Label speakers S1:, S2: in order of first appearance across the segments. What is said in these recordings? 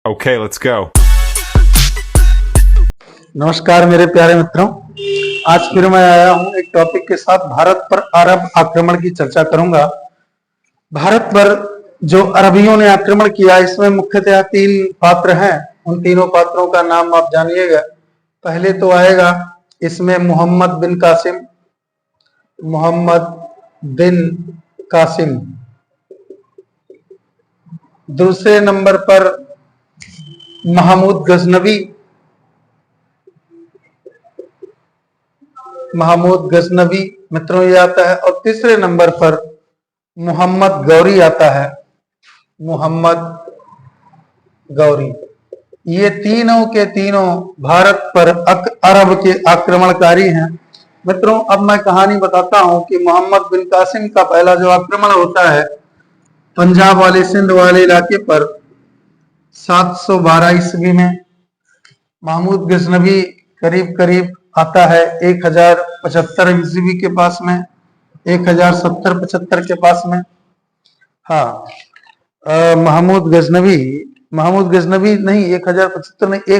S1: Okay, let's go.
S2: नमस्कार मेरे प्यारे मित्रों, आज फिर मैं आया हूं एक टॉपिक के साथ। भारत पर अरब आक्रमण की चर्चा करूंगा। भारत पर जो अरबियों ने आक्रमण किया, इसमें मुख्यतः 3 पात्र हैं। उन तीनों पात्रों का नाम आप जानिएगा। पहले तो आएगा इसमें मोहम्मद बिन कासिम। दूसरे नंबर पर महमूद गजनवी मित्रों ये आता है। और तीसरे नंबर पर मोहम्मद गौरी आता है। मोहम्मद गौरी, ये तीनों के तीनों भारत पर अरब के आक्रमणकारी हैं। मित्रों, अब मैं कहानी बताता हूं कि मोहम्मद बिन कासिम का पहला जो आक्रमण होता है पंजाब वाले सिंध वाले इलाके पर 712 ईस्वी में। महमूद गजनवी करीब करीब आता है 1075 ईस्वी के पास में, 1070-75 के पास में। हाँ, महमूद गजनवी नहीं, 1075 नहीं,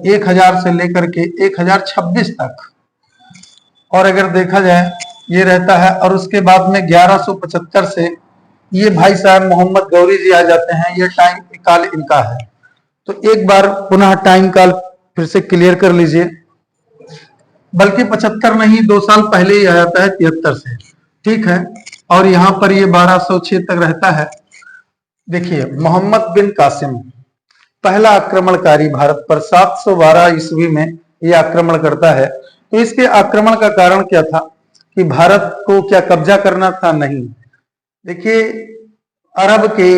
S2: 1000 से लेकर के 1026 तक। और अगर देखा जाए ये रहता है। और उसके बाद में 1175 से ये भाई साहब मोहम्मद गौरी जी आ जाते हैं। ये टाइम काल इनका है। तो एक बार पुनः टाइम काल फिर से क्लियर कर लीजिए। बल्कि 75 नहीं, 2 साल पहले ही आ जाता है, 73 से। ठीक है। और यहाँ पर ये 1206 तक रहता है। देखिए, मोहम्मद बिन कासिम पहला आक्रमणकारी भारत पर 712 ईस्वी में ये आक्रमण करता है। तो इसके आक्रमण का कारण क्या था कि भारत को क्या कब्जा करना था? नहीं। देखिए, अरब के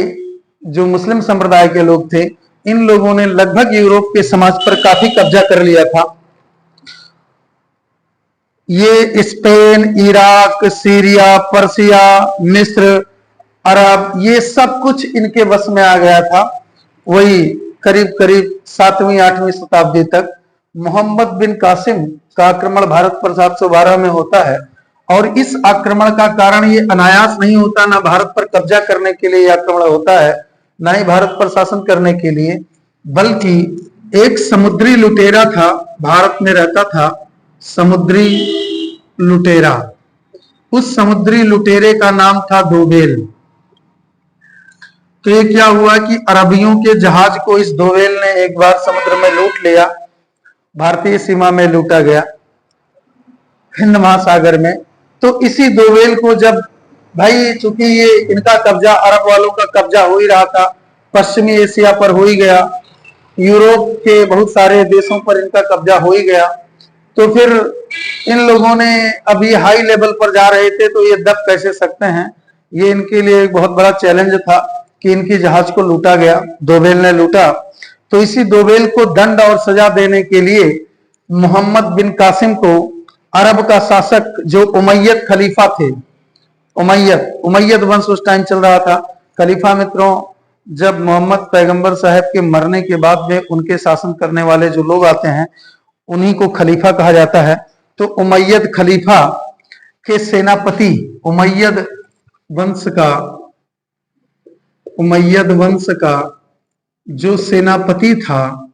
S2: जो मुस्लिम संप्रदाय के लोग थे, इन लोगों ने लगभग यूरोप के समाज पर काफी कब्जा कर लिया था। ये स्पेन, इराक, सीरिया, पर्सिया, मिस्र, अरब, ये सब कुछ इनके वश में आ गया था। वही करीब करीब 7वीं-8वीं शताब्दी तक मोहम्मद बिन कासिम का आक्रमण भारत पर 712 में होता है। और इस आक्रमण का कारण ये अनायास नहीं होता, ना भारत पर कब्जा करने के लिए आक्रमण होता है, ना ही भारत पर शासन करने के लिए, बल्कि एक समुद्री लुटेरा था, भारत में रहता था समुद्री लुटेरा। उस समुद्री लुटेरे का नाम था दोवेल। तो ये क्या हुआ कि अरबियों के जहाज को इस दोवेल ने एक बार समुद्र में लूट लिया। भारतीय सीमा में लूटा गया, हिंद महासागर में। तो इसी दोवेल को जब भाई, चूंकि ये इनका कब्जा, अरब वालों का कब्जा हो ही रहा था, पश्चिमी एशिया पर हो ही गया, यूरोप के बहुत सारे देशों पर इनका कब्जा हो ही गया। तो फिर इन लोगों ने, अभी हाई लेवल पर जा रहे थे, तो ये दब कैसे सकते हैं? ये इनके लिए एक बहुत बड़ा चैलेंज था कि इनकी जहाज को लूटा गया, दोवेल ने लूटा। तो इसी दोवेल को दंड और सजा देने के लिए मोहम्मद बिन कासिम को अरब का शासक जो उमैयद खलीफा थे, उमैयद वंश उस टाइम चल रहा था। खलीफा मित्रों, जब मोहम्मद पैगंबर साहब के मरने के बाद में उनके शासन करने वाले जो लोग आते हैं, उन्हीं को खलीफा कहा जाता है। तो उमैयद खलीफा के सेनापति, उमैयद वंश का जो सेनापति था,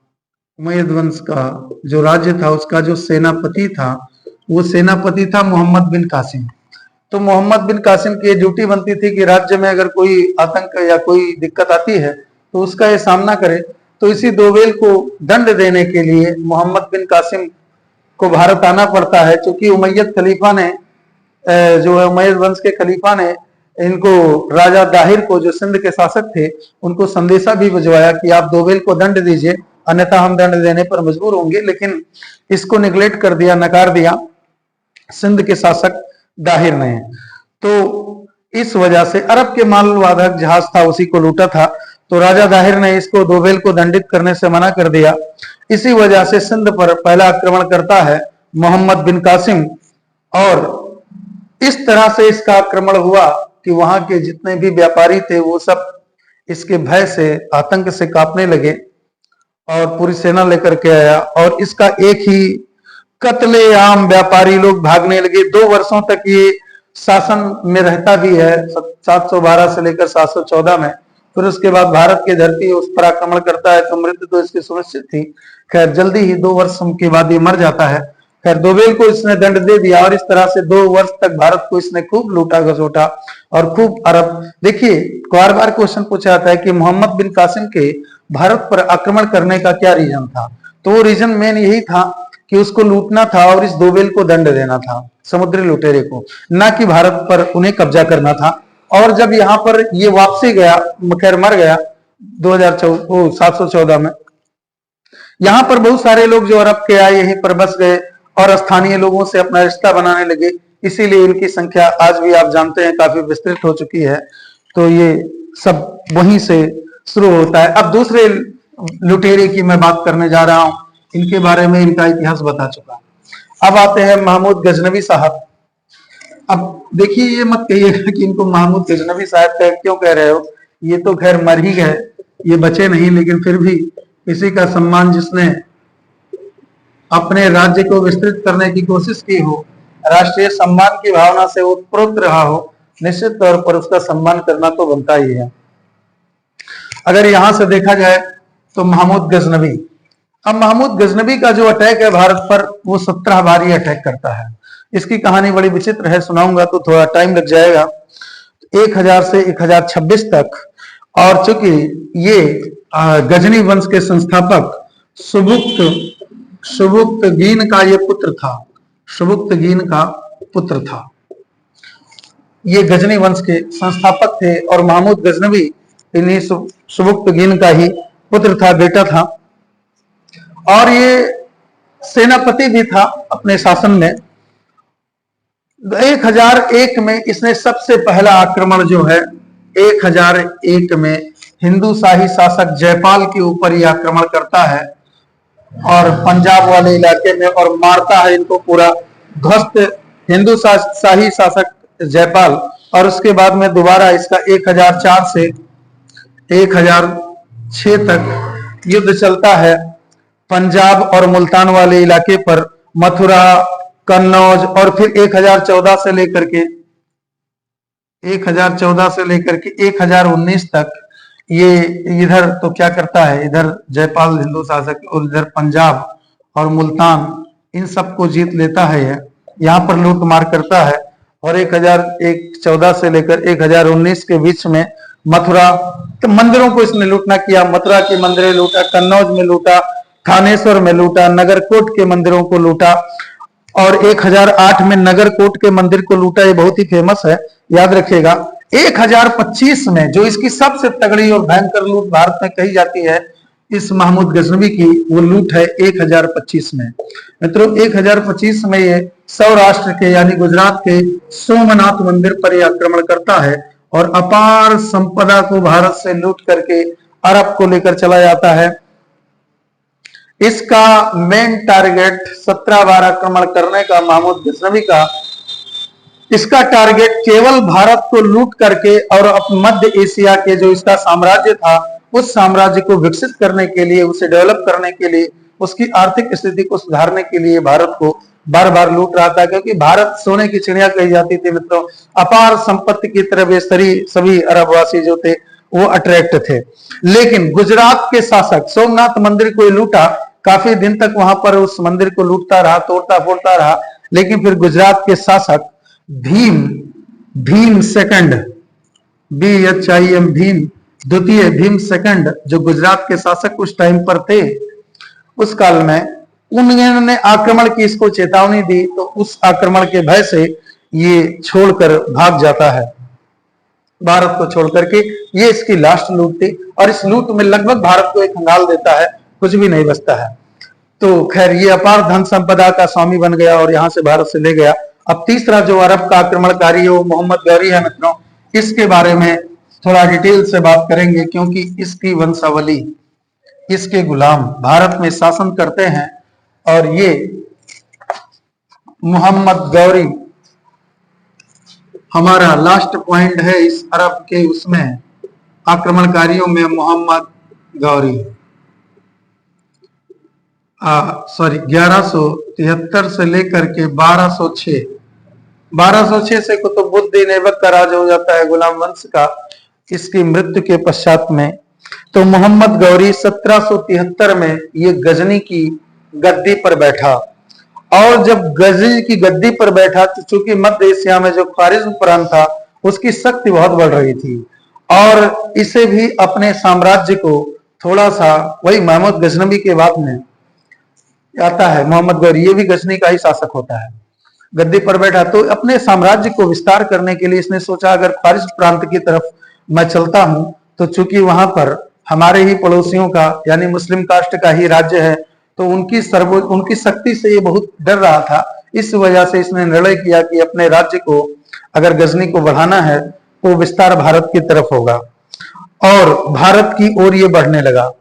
S2: उमैयद वंश का जो राज्य था, उसका जो सेनापति था, वो सेनापति था मोहम्मद बिन कासिम। तो मोहम्मद बिन कासिम की ड्यूटी बनती थी कि राज्य में अगर कोई आतंक या कोई दिक्कत आती है तो उसका ये सामना करे। तो इसी दोवेल को दंड देने के लिए मोहम्मद बिन कासिम को भारत आना पड़ता है। क्योंकि उमैयद खलीफा ने, जो है उमैयद वंश के खलीफा ने, इनको राजा दाहिर को, जो सिंध के शासक थे, उनको संदेशा भी भिजवाया कि आप दोवेल को दंड दीजिए, अन्यथा हम दंड देने पर मजबूर होंगे। लेकिन इसको निगलेक्ट कर दिया, नकार दिया सिंध के शासक दाहिर ने। तो इस वजह से अरब के मालवाहक जहाज था, उसी को लूटा था। तो राजा दाहिर ने इसको, दोवेल को दंडित करने से मना कर दिया। इसी वजह से सिंध पर पहला आक्रमण करता है मोहम्मद बिन कासिम। और इस तरह से इसका आक्रमण हुआ कि वहां के जितने भी व्यापारी थे, वो सब इसके भय से, आतंक से कांपने लगे और पूरी सेना लेकर के आया। और इसका एक ही कत्लेआम, व्यापारी लोग भागने लगे। 2 वर्षों तक ये शासन में रहता भी है, 712 से लेकर 714 में। फिर उसके बाद भारत की धरती उस पर आक्रमण करता है, तो मृत्यु तो इसकी सुनिश्चित थी। खैर जल्दी ही 2 वर्ष के बाद ये मर जाता है। खैर दोवेल को इसने दंड दे दिया और इस तरह से 2 वर्ष तक भारत को इसने खूब लूटा घसोटा और खूब अरब। देखिए बार बार क्वेश्चन पूछा जाता है कि मोहम्मद बिन कासिम के भारत पर आक्रमण करने का क्या रीजन था, तो वो रीजन मेन यही था कि उसको लूटना था और इस दोवेल को दंड देना था, समुद्री लुटेरे को, ना कि भारत पर उन्हें कब्जा करना था। और जब यहाँ पर ये वापसी गया, खैर मर गया 714 में, यहाँ पर बहुत सारे लोग जो अरब के आए यहीं पर बस गए और स्थानीय लोगों से अपना रिश्ता बनाने लगे, इसीलिए इनकी संख्या आज भी आप जानते हैं काफी विस्तृत हो चुकी है। तो ये सब वहीं से शुरू होता है। अब दूसरे लुटेरे की मैं बात करने जा रहा हूं, इनके बारे में इनका इतिहास बता चुका। अब आते हैं महमूद गजनवी साहब। अब देखिए ये मत कहिएगा कि इनको महमूद गजनवी साहब क्यों कह रहे हो, ये तो खैर मर ही गए, ये बचे नहीं, लेकिन फिर भी इसी का सम्मान जिसने अपने राज्य को विस्तृत करने की कोशिश की हो, राष्ट्रीय सम्मान की भावना से उत्प्रोत रहा हो, निश्चित तौर पर उसका सम्मान करना तो बनता ही है। अगर यहां से देखा जाए तो महमूद गजनवी, अब महमूद गजनवी का जो अटैक है भारत पर, वो 17 बार ये अटैक करता है। इसकी कहानी बड़ी विचित्र है, सुनाऊंगा तो थोड़ा टाइम लग जाएगा। 1000 से 1026 तक, और चूंकि ये गजनी वंश के संस्थापक सुबुक्तगीन का ये पुत्र था, सुबुक्तगीन का पुत्र था, ये गजनी वंश के संस्थापक थे और महमूद गजनवी इन्हीं सुबुक्तगीन का ही पुत्र था, बेटा था। और ये सेनापति भी था अपने शासन में। 1001 में इसने सबसे पहला आक्रमण जो है 1001 में हिंदू शाही शासक जयपाल के ऊपर ये आक्रमण करता है और पंजाब वाले इलाके में, और मारता है इनको पूरा ध्वस्त हिंदू शाही शासक जयपाल। और उसके बाद में दोबारा इसका 1004 से 1006 तक युद्ध चलता है पंजाब और मुल्तान वाले इलाके पर, मथुरा, कन्नौज, और फिर 1014 से लेकर के 1019 तक ये इधर तो क्या करता है, इधर जयपाल हिंदू शासक और इधर पंजाब और मुल्तान, इन सबको जीत लेता है। यहाँ पर लूट मार करता है और 1014 से लेकर 1019 के बीच में मथुरा तो मंदिरों को इसने लूटना किया। मथुरा के मंदिर लूटा, कन्नौज में लूटा, थानेश्वर में लूटा, नगरकोट के मंदिरों को लूटा, और 1008 में नगरकोट के मंदिर को लूटा। ये बहुत ही फेमस है, याद रखिएगा। 1025 में जो इसकी सबसे तगड़ी और भयंकर लूट भारत में कही जाती है इस महमूद गजनवी की, वो लूट है 1025 में। मित्रों 1025 में ये सौराष्ट्र के यानी गुजरात के सोमनाथ मंदिर पर यह आक्रमण करता है और अपार संपदा को भारत से लूट करके अरब को लेकर चला जाता है। इसका मेन टारगेट 17 बार आक्रमण करने का महमूद गजनवी का, इसका टारगेट केवल भारत को लूट करके और मध्य एशिया के जो इसका साम्राज्य था उस साम्राज्य को विकसित करने के लिए, उसे डेवलप करने के लिए, उसकी आर्थिक स्थिति को सुधारने के लिए भारत को बार बार लूट रहा था। क्योंकि भारत सोने की चिड़िया कही जाती थी मित्रों, अपार संपत्ति की तरफ सभी अरबवासी जो थे वो अट्रैक्ट थे। लेकिन गुजरात के शासक सोमनाथ मंदिर को लूटा, काफी दिन तक वहां पर उस मंदिर को लूटता रहा, तोड़ता फोड़ता रहा। लेकिन फिर गुजरात के शासक भीम सेकंड, BHIM भीम द्वितीय, भीम सेकंड, जो गुजरात के शासक उस टाइम पर थे, उस काल में उन्होंने आक्रमण की इसको चेतावनी दी, तो उस आक्रमण के भय से ये छोड़कर भाग जाता है भारत को छोड़ करके। ये इसकी लास्ट लूट थी और इस लूट में लगभग भारत को एक खंगाल देता है, कुछ भी नहीं बचता है। तो खैर ये अपार धन संपदा का स्वामी बन गया और यहां से भारत से ले गया। अब तीसरा जो अरब का आक्रमणकारी है वो मोहम्मद गौरी है मित्रों। इसके बारे में थोड़ा डिटेल से बात करेंगे क्योंकि इसकी वंशावली, इसके गुलाम भारत में शासन करते हैं और ये मोहम्मद गौरी हमारा लास्ट पॉइंट है इस अरब के उसमें आक्रमणकारियों में। मोहम्मद गौरी 1173 से लेकर के 1206 से कुतुबुद्दीन ऐबक का राज हो जाता है गुलाम वंश का। इसकी मृत्यु के पश्चात में, तो मोहम्मद गौरी 1773 में ये गजनी की गद्दी पर बैठा। और जब गजनी की गद्दी पर बैठा तो चूंकि मध्य एशिया में जो ख्वारिज्म प्रांत था उसकी शक्ति बहुत बढ़ रही थी, और इसे भी अपने साम्राज्य को थोड़ा सा, वही महमूद गजनवी के बाद में आता है मोहम्मद गौरी, ये भी गजनी का ही शासक होता है, गद्दी पर बैठा। तो अपने साम्राज्य को विस्तार करने के लिए इसने सोचा अगर ख्वारिज प्रांत की तरफ मैं चलता हूं तो चूंकि वहां पर हमारे ही पड़ोसियों का यानी मुस्लिम कास्ट का ही राज्य है, तो उनकी शक्ति से ये बहुत डर रहा था। इस वजह से इसने निर्णय किया कि अपने राज्य को अगर गजनी को बढ़ाना है तो विस्तार भारत की तरफ होगा, और भारत की ओर ये बढ़ने लगा।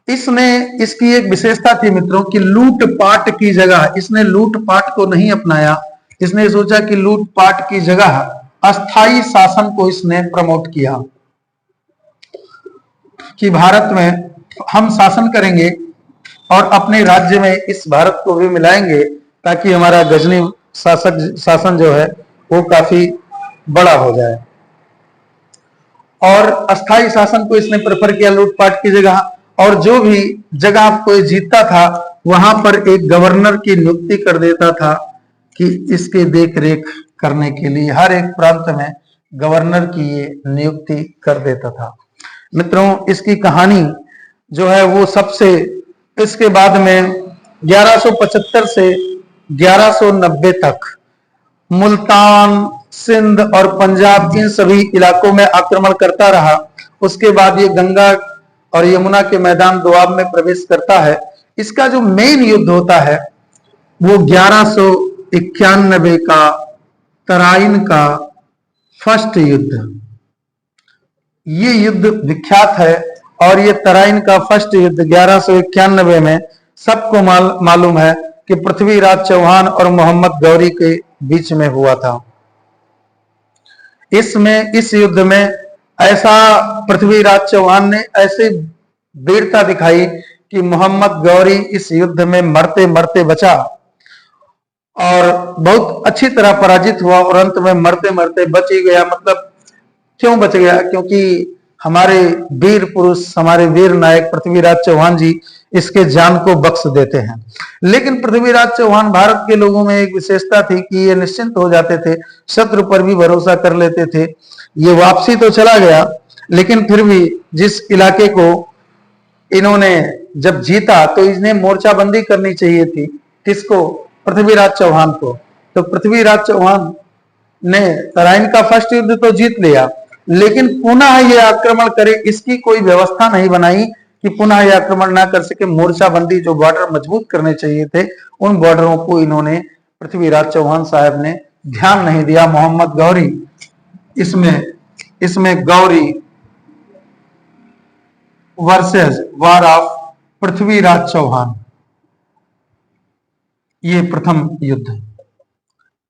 S2: इसकी एक विशेषता थी मित्रों कि लूटपाट की जगह इसने लूटपाट को नहीं अपनाया। इसने सोचा कि लूटपाट की जगह अस्थाई शासन को इसने प्रमोट किया कि भारत में हम शासन करेंगे और अपने राज्य में इस भारत को भी मिलाएंगे ताकि हमारा गजनी शासन जो है वो काफी बड़ा हो जाए। और अस्थाई शासन को इसने प्रेफर किया लूटपाट की जगह, और जो भी जगह कोई जीतता था वहां पर एक गवर्नर की नियुक्ति कर देता था कि इसके देख रेख करने के लिए हर एक प्रांत में गवर्नर की ये नियुक्ति कर देता था। मित्रों, इसकी कहानी जो है वो सबसे, इसके बाद में 1175 से 1190 तक मुल्तान, सिंध और पंजाब इन सभी इलाकों में आक्रमण करता रहा। उसके बाद ये गंगा और यमुना के मैदान दोआब में प्रवेश करता है। इसका जो मेन युद्ध होता है वो 1191 का तराइन का फर्स्ट युद्ध, ये युद्ध विख्यात है। और ये तराइन का फर्स्ट युद्ध 1191 में सबको मालूम है कि पृथ्वीराज चौहान और मोहम्मद गौरी के बीच में हुआ था। इस युद्ध में ऐसा पृथ्वीराज चौहान ने ऐसे वीरता दिखाई कि मोहम्मद गौरी इस युद्ध में मरते मरते बचा और बहुत अच्छी तरह पराजित हुआ और अंत में मरते मरते बच ही गया। मतलब क्यों बच गया? क्योंकि हमारे वीर पुरुष, हमारे वीर नायक पृथ्वीराज चौहान जी इसके जान को बख्श देते हैं। लेकिन पृथ्वीराज चौहान, भारत के लोगों में एक विशेषता थी कि ये निश्चिंत हो जाते थे, शत्रु पर भी भरोसा कर लेते थे। ये वापसी तो चला गया, लेकिन फिर भी जिस इलाके को इन्होंने जब जीता तो इन्हें मोर्चाबंदी करनी चाहिए थी। किसको? पृथ्वीराज चौहान को। तो पृथ्वीराज चौहान ने तराइन का फर्स्ट युद्ध तो जीत लिया, लेकिन पुनः ये आक्रमण करे इसकी कोई व्यवस्था नहीं बनाई कि पुनः ये आक्रमण ना कर सके। मोर्चाबंदी, जो बॉर्डर मजबूत करने चाहिए थे, उन बॉर्डरों को इन्होंने, पृथ्वीराज चौहान साहब ने ध्यान नहीं दिया। मोहम्मद गौरी, इसमें Ghori versus war of Prithviraj Chauhan, ये प्रथम युद्ध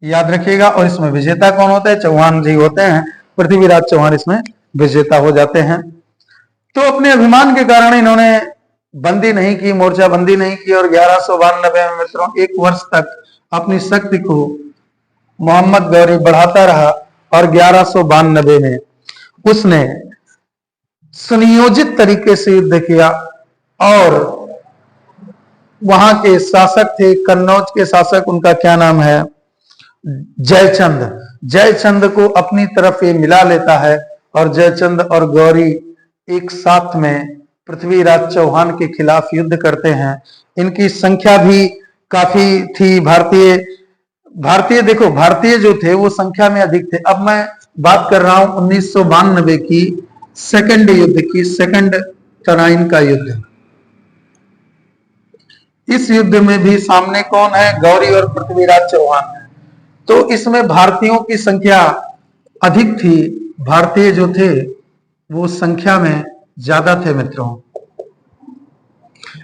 S2: याद रखिएगा। और इसमें विजेता कौन होता है? चौहान जी होते हैं। पृथ्वीराज चौहान इसमें विजेता हो जाते हैं। तो अपने अभिमान के कारण इन्होंने बंदी नहीं की, मोर्चाबंदी नहीं की, और 1192 में मित्रों 1 वर्ष तक अपनी शक्ति को मोहम्मद गौरी बढ़ाता रहा। और 1192 में उसने सुनियोजित तरीके से युद्ध किया और वहां के शासक थे, कन्नौज के शासक, उनका क्या नाम है, जयचंद को अपनी तरफ ये मिला लेता है। और जयचंद और गौरी एक साथ में पृथ्वीराज चौहान के खिलाफ युद्ध करते हैं। इनकी संख्या भी काफी थी। भारतीय देखो, भारतीय जो थे वो संख्या में अधिक थे। अब मैं बात कर रहा हूं 1992 की सेकंड युद्ध की, सेकंड तराइन का युद्ध। इस युद्ध में भी सामने कौन है? गौरी और पृथ्वीराज चौहान है। तो इसमें भारतीयों की संख्या अधिक थी। भारतीय जो थे वो संख्या में ज्यादा थे मित्रों,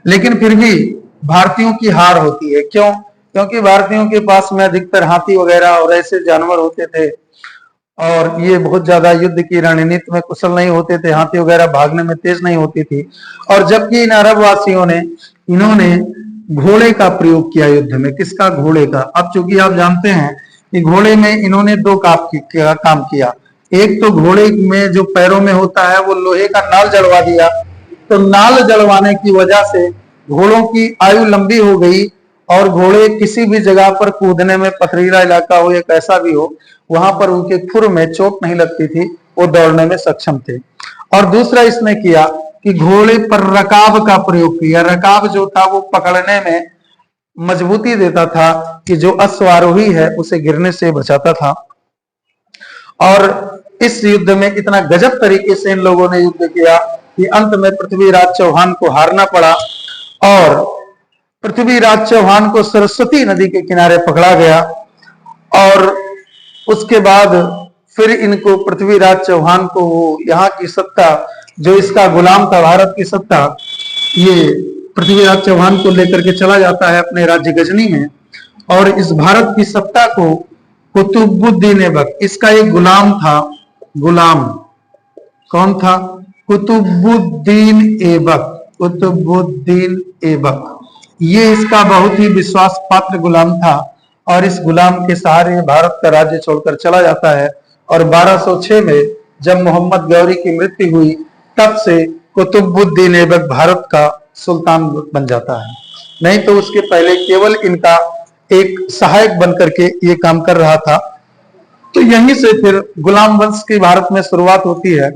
S2: लेकिन फिर भी भारतीयों की हार होती है। क्यों? क्योंकि भारतीयों के पास में अधिकतर हाथी वगैरह और ऐसे जानवर होते थे और ये बहुत ज्यादा युद्ध की रणनीति में कुशल नहीं होते थे। हाथी वगैरह भागने में तेज नहीं होती थी। और जबकि इन अरब वासियों ने, इन्होंने घोड़े का प्रयोग किया युद्ध में। किसका? घोड़े का। अब चूंकि आप जानते हैं कि घोड़े में इन्होंने 2 काम किया। एक तो घोड़े में जो पैरों में होता है वो लोहे का नाल जड़वा दिया, तो नाल जड़वाने की वजह से घोड़ों की आयु लंबी हो गई और घोड़े किसी भी जगह पर कूदने में, पथरीला इलाका हो या कैसा भी हो, वहां पर उनके खुर में चोट नहीं लगती थी, वो दौड़ने में सक्षम थे। और दूसरा इसने किया कि घोड़े पर रकाब का प्रयोग किया। रकाब जो था वो पकड़ने में मजबूती देता था कि जो अश्वारोही है उसे गिरने से बचाता था। और इस युद्ध में इतना गजब तरीके से इन लोगों ने युद्ध किया कि अंत में पृथ्वीराज चौहान को हारना पड़ा और पृथ्वीराज चौहान को सरस्वती नदी के किनारे पकड़ा गया। और उसके बाद फिर इनको पृथ्वीराज चौहान को यहाँ की सत्ता, जो इसका गुलाम था भारत की सत्ता, ये पृथ्वीराज चौहान को लेकर के चला जाता है अपने राज्य गजनी में। और इस भारत की सत्ता को कुतुबुद्दीन ऐबक, इसका एक गुलाम था, गुलाम कौन था? कुतुबुद्दीन ऐबक। कुतुबुद्दीन ऐबक ये इसका बहुत ही विश्वास पात्र गुलाम था और इस गुलाम के सहारे भारत का राज्य छोड़कर चला जाता है। और 1206 में जब मोहम्मद गौरी की मृत्यु हुई तब से कुतुबुद्दीन ऐबक भारत का सुल्तान बन जाता है। नहीं तो उसके पहले केवल इनका एक सहायक बनकर के ये काम कर रहा था। तो यहीं से फिर गुलाम वंश की भारत में शुरुआत होती है,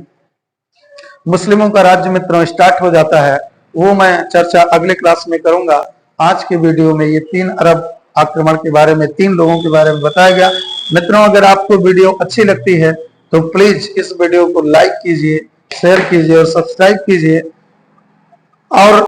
S2: मुस्लिमों का राज्य मित्रों स्टार्ट हो जाता है। वो मैं चर्चा अगले क्लास में करूंगा। आज के वीडियो में ये 3 अरब आक्रमण के बारे में, 3 लोगों के बारे में बताया गया। मित्रों अगर आपको वीडियो अच्छी लगती है तो प्लीज इस वीडियो को लाइक कीजिए, शेयर कीजिए और सब्सक्राइब कीजिए। और